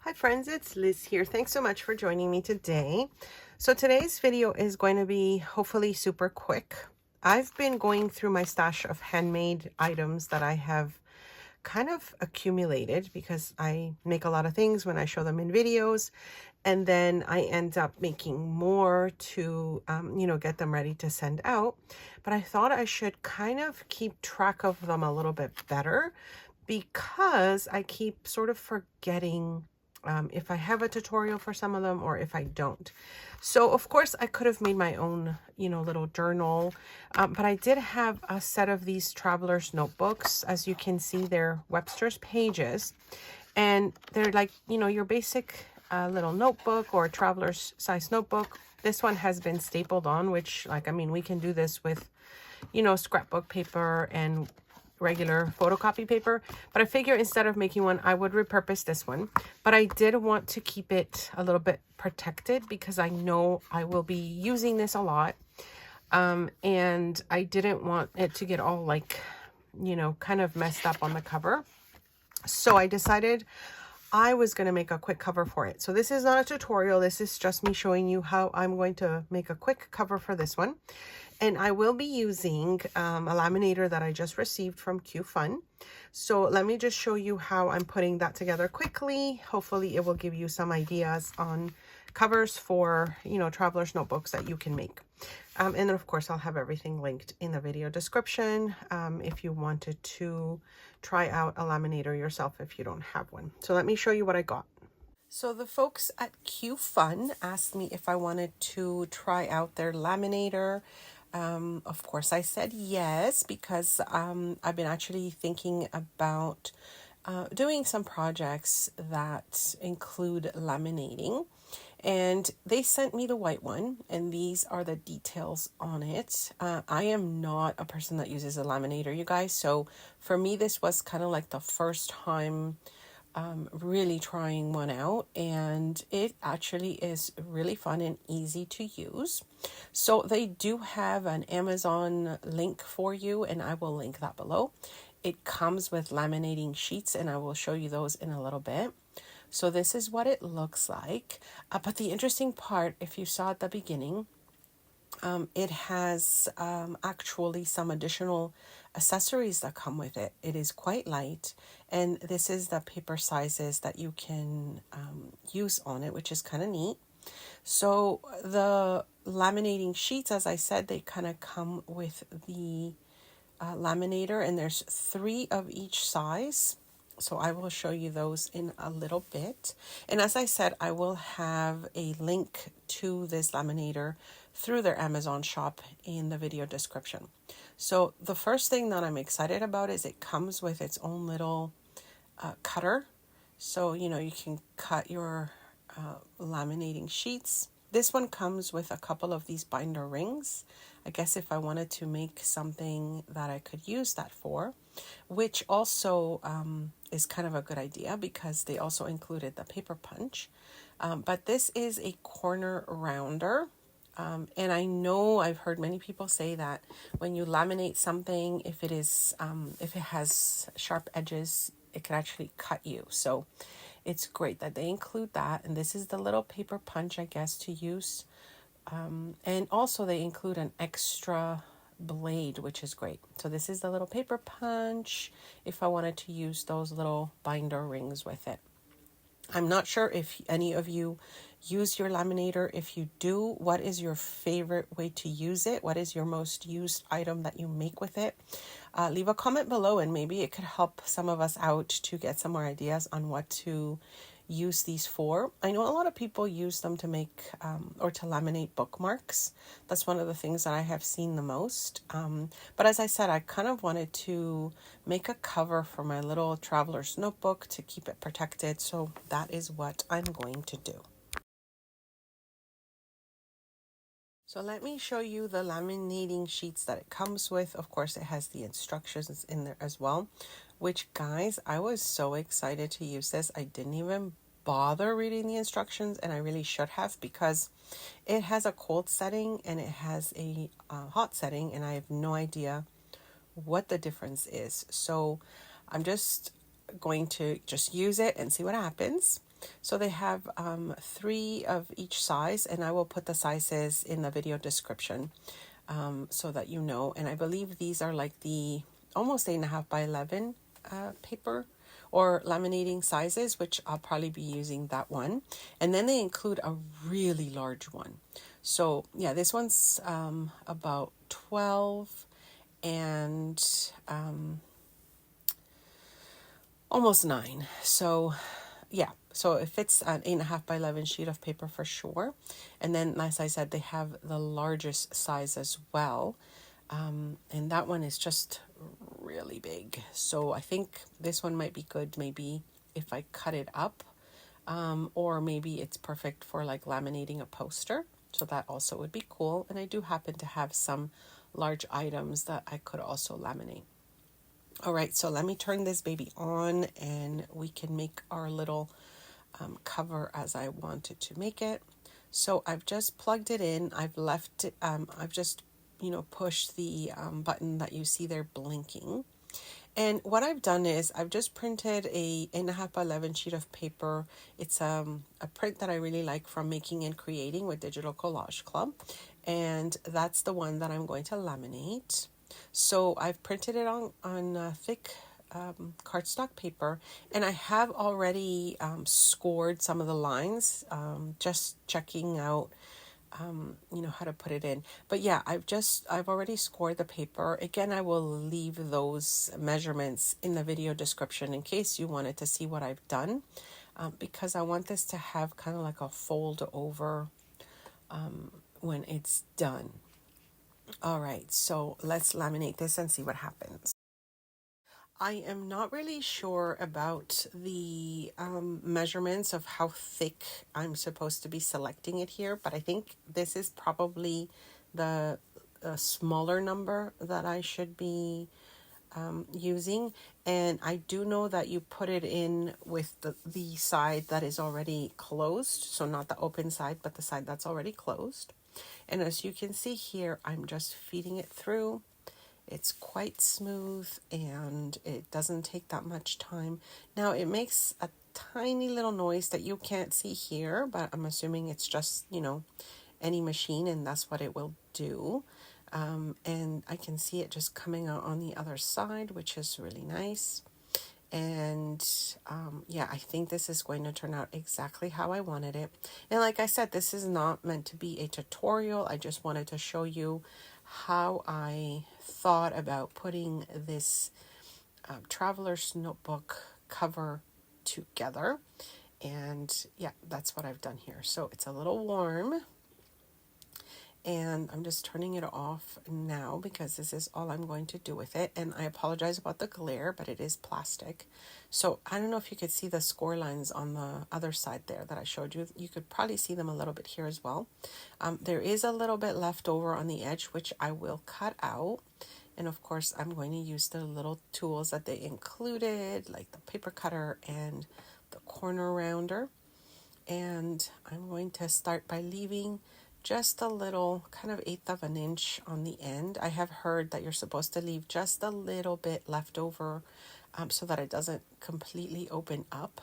Hi friends, it's Liz here. Thanks so much for joining me today. So today's video is going to be hopefully super quick. I've been going through my stash of handmade items that I have kind of accumulated because I make a lot of things when I show them in videos, and then I end up making more to get them ready to send out. But I thought I should kind of keep track of them a little bit better because I keep sort of forgetting if I have a tutorial for some of them or if I don't. So of course I could have made my own, little journal, but I did have a set of these traveler's notebooks. As you can see, they're Webster's pages, and they're like, your basic little notebook or traveler's size notebook. This one has been stapled on, which we can do this with, scrapbook paper and regular photocopy paper, but I figure instead of making one, I would repurpose this one. But I did want to keep it a little bit protected because I know I will be using this a lot, and I didn't want it to get all kind of messed up on the cover. So I decided I was going to make a quick cover for it. So this is not a tutorial. This is just me showing you how I'm going to make a quick cover for this one. And I will be using a laminator that I just received from QFun. So let me just show you how I'm putting that together quickly. Hopefully it will give you some ideas on covers for, traveler's notebooks that you can make. And then of course I'll have everything linked in the video description if you wanted to try out a laminator yourself if you don't have one. So let me show you what I got. So the folks at QFun asked me if I wanted to try out their laminator. Of course I said yes, because I've been actually thinking about doing some projects that include laminating, and they sent me the white one, and these are the details on it. I am not a person that uses a laminator, you guys, so for me this was kind of like the first time really trying one out, and it actually is really fun and easy to use. So they do have an Amazon link for you, and I will link that below. It comes with laminating sheets, and I will show you those in a little bit. So this is what it looks like. But the interesting part, if you saw at the beginning, it has actually some additional accessories that come with it. It is quite light, and this is the paper sizes that you can use on it, which is kind of neat. So the laminating sheets, as I said, they kind of come with the laminator, and there's 3 of each size. So I will show you those in a little bit. And as I said, I will have a link to this laminator through their Amazon shop in the video description. So the first thing that I'm excited about is it comes with its own little cutter. So, you can cut your laminating sheets. This one comes with a couple of these binder rings. I guess if I wanted to make something that I could use that for, which also is kind of a good idea because they also included the paper punch. But this is a corner rounder. And I know I've heard many people say that when you laminate something, if it has sharp edges, it can actually cut you. So it's great that they include that. And this is the little paper punch, I guess, to use. And also they include an extra blade, which is great. So this is the little paper punch if I wanted to use those little binder rings with it. I'm not sure if any of you use your laminator. If you do, what is your favorite way to use it? What is your most used item that you make with it? Leave a comment below, and maybe it could help some of us out to get some more ideas on what to use these for. I know a lot of people use them to make or to laminate bookmarks. That's one of the things that I have seen the most. But as I said, I kind of wanted to make a cover for my little traveler's notebook to keep it protected. So that is what I'm going to do. So let me show you the laminating sheets that it comes with. Of course, it has the instructions in there as well, which, guys, I was so excited to use this. I didn't even bother reading the instructions, and I really should have, because it has a cold setting and it has a hot setting, and I have no idea what the difference is. So I'm just going to use it and see what happens. So they have 3 of each size, and I will put the sizes in the video description so that you know. And I believe these are like the almost 8.5 by 11 paper or laminating sizes, which I'll probably be using that one. And then they include a really large one. So yeah, this one's about 12 and almost 9. So yeah, so it fits an 8.5 by 11 sheet of paper for sure. And then, as I said, they have the largest size as well. And that one is just really big. So I think this one might be good maybe if I cut it up. Or maybe it's perfect for like laminating a poster. So that also would be cool. And I do happen to have some large items that I could also laminate. All right, so let me turn this baby on and we can make our little cover as I wanted to make it. So I've just plugged it in. I've left it, I've just, pushed the button that you see there blinking. And what I've done is I've just printed a 8.5 by 11 sheet of paper. It's a print that I really like from Making and Creating with Digital Collage Club. And that's the one that I'm going to laminate. So I've printed it on thick cardstock paper, and I have already scored some of the lines, just checking out how to put it in. But yeah, I've already scored the paper. Again, I will leave those measurements in the video description in case you wanted to see what I've done, because I want this to have kind of like a fold over when it's done. All right, so let's laminate this and see what happens. I am not really sure about the measurements of how thick I'm supposed to be selecting it here, but I think this is probably the smaller number that I should be using. And I do know that you put it in with the side that is already closed, so not the open side, but the side that's already closed. And as you can see here, I'm just feeding it through. It's quite smooth and it doesn't take that much time. Now it makes a tiny little noise that you can't see here, but I'm assuming it's just, any machine, and that's what it will do. And I can see it just coming out on the other side, which is really nice. And yeah, I think this is going to turn out exactly how I wanted it. And like I said, this is not meant to be a tutorial. I just wanted to show you how I thought about putting this traveler's notebook cover together. And yeah, that's what I've done here. So it's a little warm. And I'm just turning it off now because this is all I'm going to do with it. And I apologize about the glare, but it is plastic. So I don't know if you could see the score lines on the other side there that I showed you. You could probably see them a little bit here as well. There is a little bit left over on the edge, which I will cut out. And of course, I'm going to use the little tools that they included, like the paper cutter and the corner rounder. And I'm going to start by leaving just a little, kind of 1/8 of an inch on the end. I have heard that you're supposed to leave just a little bit left over so that it doesn't completely open up.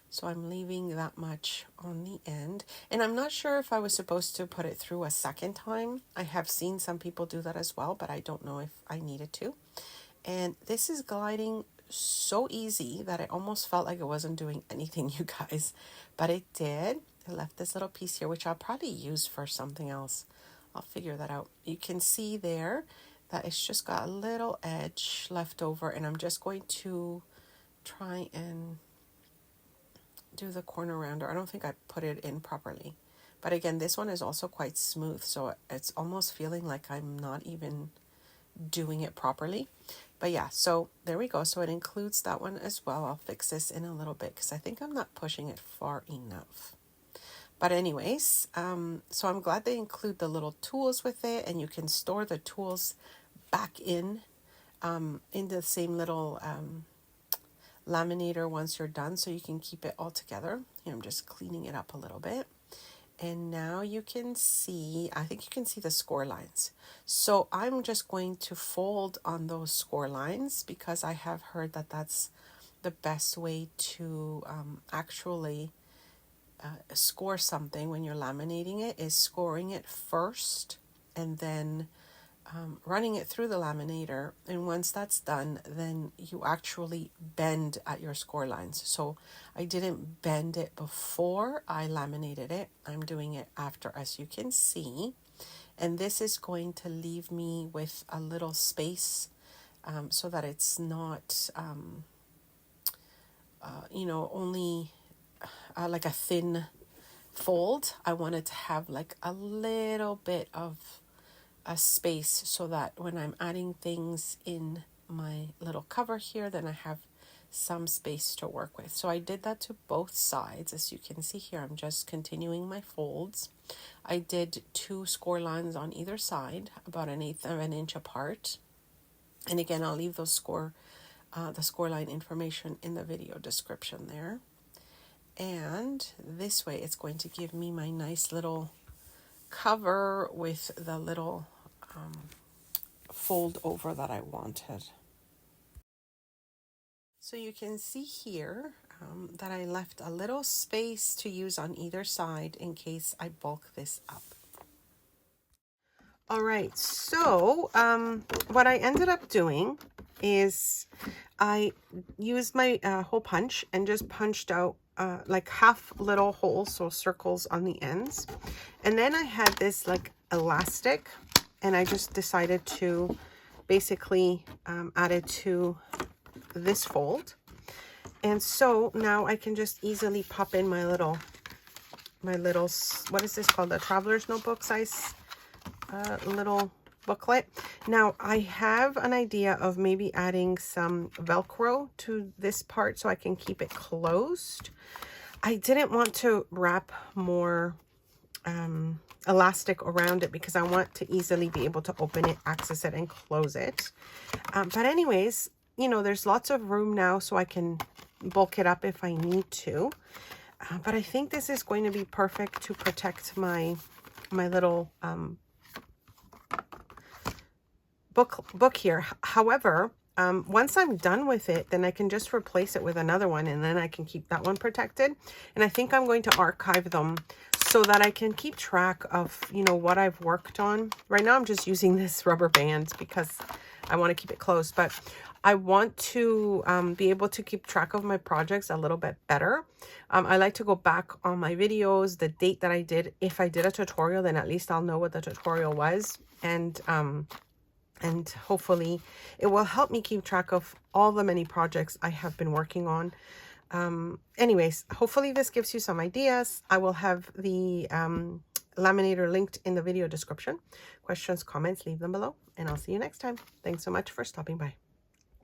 So I'm leaving that much on the end. And I'm not sure if I was supposed to put it through a second time. I have seen some people do that as well, but I don't know if I needed to. And this is gliding so easy that it almost felt like it wasn't doing anything, you guys. But it did. I left this little piece here, which I'll probably use for something else. I'll figure that out. You can see there that it's just got a little edge left over, and I'm just going to try and do the corner rounder. I don't think I put it in properly. But again, this one is also quite smooth, so it's almost feeling like I'm not even doing it properly. But yeah, so there we go. So it includes that one as well. I'll fix this in a little bit because I think I'm not pushing it far enough. But anyways, so I'm glad they include the little tools with it, and you can store the tools back in the same little laminator once you're done, so you can keep it all together. Here, I'm just cleaning it up a little bit. And now you can see, I think you can see the score lines. So I'm just going to fold on those score lines because I have heard that that's the best way to actually score something when you're laminating it is scoring it first and then running it through the laminator. And once that's done, then you actually bend at your score lines. So I didn't bend it before I laminated it. I'm doing it after, as you can see. And this is going to leave me with a little space so that it's not, only like a thin fold. I wanted to have like a little bit of a space so that when I'm adding things in my little cover here, then I have some space to work with. So I did that to both sides. As you can see here, I'm just continuing my folds. I did 2 score lines on either side, about 1/8 of an inch apart. And again, I'll leave those the score line information in the video description there. And this way it's going to give me my nice little cover with the little fold over that I wanted. So you can see here that I left a little space to use on either side in case I bulk this up. All right, so what I ended up doing is I used my hole punch and just punched out like half little holes, so circles on the ends. And then I had this like elastic, and I just decided to basically add it to this fold. And so now I can just easily pop in my little, what is this called? The traveler's notebook size little booklet. Now I have an idea of maybe adding some Velcro to this part so I can keep it closed. I didn't want to wrap more elastic around it because I want to easily be able to open it, access it, and close it. But anyways, there's lots of room now so I can bulk it up if I need to. But I think this is going to be perfect to protect my little book here. However, once I'm done with it, then I can just replace it with another one, and then I can keep that one protected. And I think I'm going to archive them so that I can keep track of, what I've worked on. Right now I'm just using this rubber band because I want to keep it closed, but I want to be able to keep track of my projects a little bit better. I like to go back on my videos, the date that I did. If I did a tutorial, then at least I'll know what the tutorial was. And hopefully it will help me keep track of all the many projects I have been working on. Anyways, hopefully this gives you some ideas. I will have the Laminator linked in the video description. Questions, comments, leave them below, and I'll see you next time. Thanks so much for stopping by.